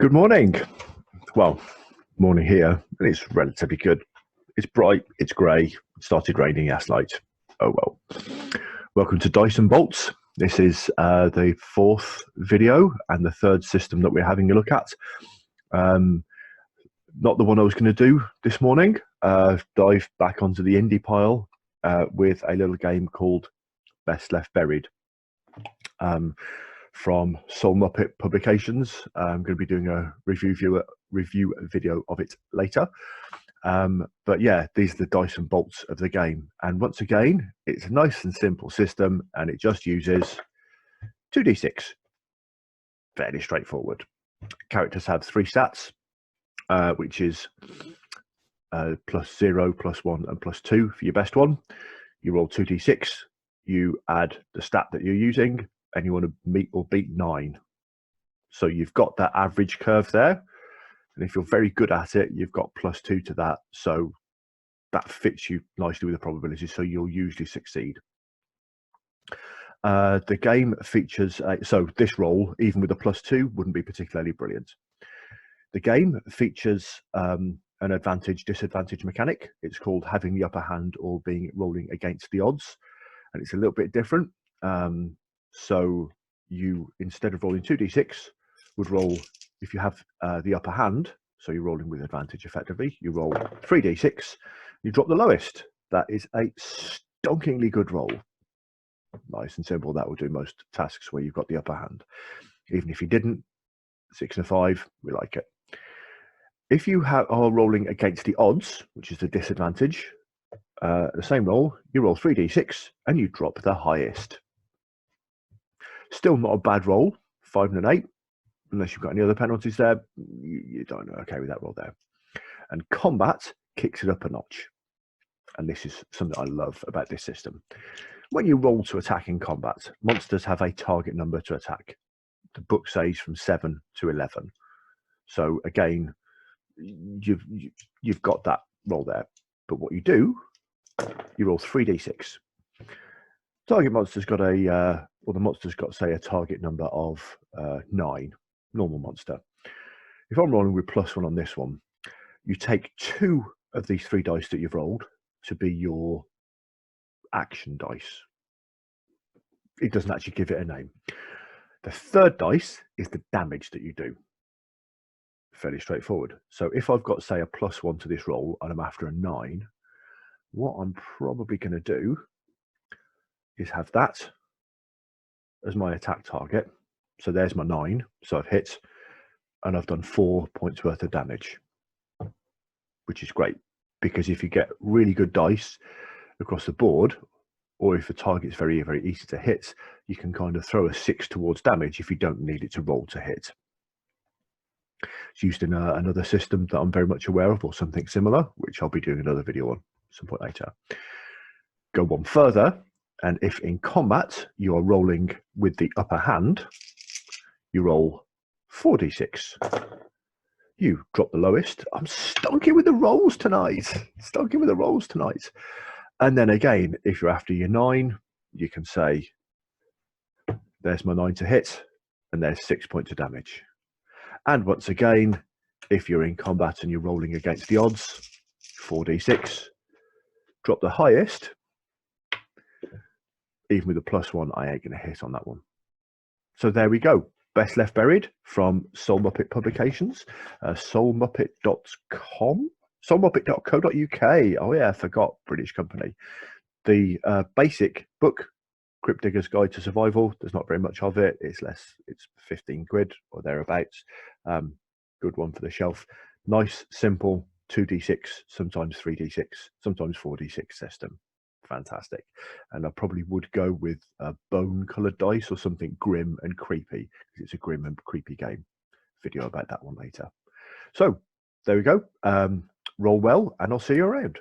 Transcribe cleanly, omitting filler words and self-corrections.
Good morning. Well, morning here, and it's relatively good. It's bright, it's grey, it started raining last night. Oh well. Welcome to Dice and Bolts. This is the fourth video and the third system that we're having a look at. Not the one I was going to do this morning. Dive back onto the indie pile with a little game called Best Left Buried. From Soul Muppet Publications. I'm going to be doing a review video of it later. But yeah, these are the dice and bolts of the game. And once again, it's a nice and simple system, and it just uses 2d6. Fairly straightforward. Characters have 3 stats, which is +0, +1, and +2 for your best one. You roll 2d6, you add the stat that you're using, and you want to meet or beat 9. So you've got that average curve there. And if you're very good at it, you've got +2 to that. So that fits you nicely with the probability. So you'll usually succeed. The game features, so this roll, even with a +2, wouldn't be particularly brilliant. The game features an advantage-disadvantage mechanic. It's called having the upper hand or rolling against the odds. And it's a little bit different. So you, instead of rolling 2d6, would roll, if you have the upper hand, so you're rolling with advantage effectively, you roll 3d6, you drop the lowest. That is a stonkingly good roll. Nice and simple. That will do most tasks where you've got the upper hand. Even if you didn't, 6 and a 5, we like it. If you are rolling against the odds, which is the disadvantage, the same roll, you roll 3d6 and you drop the highest. Still not a bad roll, 5 and an 8. Unless you've got any other penalties there, you don't know. Okay with that roll there. And combat kicks it up a notch. And this is something I love about this system. When you roll to attack in combat, monsters have a target number to attack. The book says from 7 to 11. So again, you've got that roll there. But what you do, you roll 3d6. Target monster's got a, or the monster's got, say, a target number of 9, normal monster. If I'm rolling with +1 on this one, you take 2 of these 3 dice that you've rolled to be your action dice. It doesn't actually give it a name. The 3rd dice is the damage that you do. Fairly straightforward. So if I've got, say, a +1 to this roll and I'm after a 9, what I'm probably going to do is have that as my attack target. So there's my 9. So I've hit and I've done 4 points worth of damage, which is great because if you get really good dice across the board, or if a target's very, very easy to hit, you can kind of throw a 6 towards damage if you don't need it to roll to hit. It's used in another system that I'm very much aware of, or something similar, which I'll be doing another video on some point later. Go one further. And if in combat you are rolling with the upper hand, you roll 4d6. You drop the lowest. I'm stonking with the rolls tonight. Stonking with the rolls tonight. And then again, if you're after your 9, you can say, there's my 9 to hit, and there's 6 points of damage. And once again, if you're in combat and you're rolling against the odds, 4d6, drop the highest. Even with a +1, I ain't going to hit on that one. So there we go. Best Left Buried from Soul Muppet Publications. Soulmuppet.com? Soulmuppet.co.uk. Oh yeah, I forgot. British company. The basic book, Crypt Digger's Guide to Survival. There's not very much of it. It's 15 quid or thereabouts. Good one for the shelf. Nice, simple 2d6, sometimes 3d6, sometimes 4d6 system. Fantastic. And I probably would go with bone-coloured dice or something grim and creepy, because it's a grim and creepy game. Video about that one later. So there we go. Roll well, and I'll see you around.